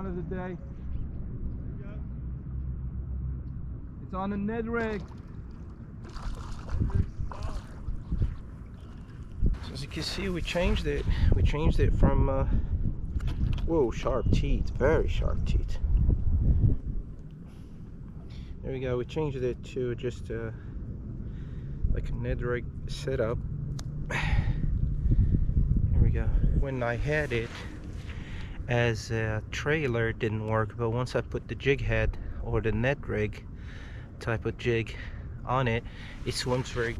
of the day. It's on a Ned rig. So as you can see, we changed it. We changed it from whoa, sharp teeth, very sharp teeth. There we go. We changed it to just like a Ned rig setup. There we go. When I had it as a trailer, it didn't work, but once I put the jig head or the Ned rig type of jig on it, it swims very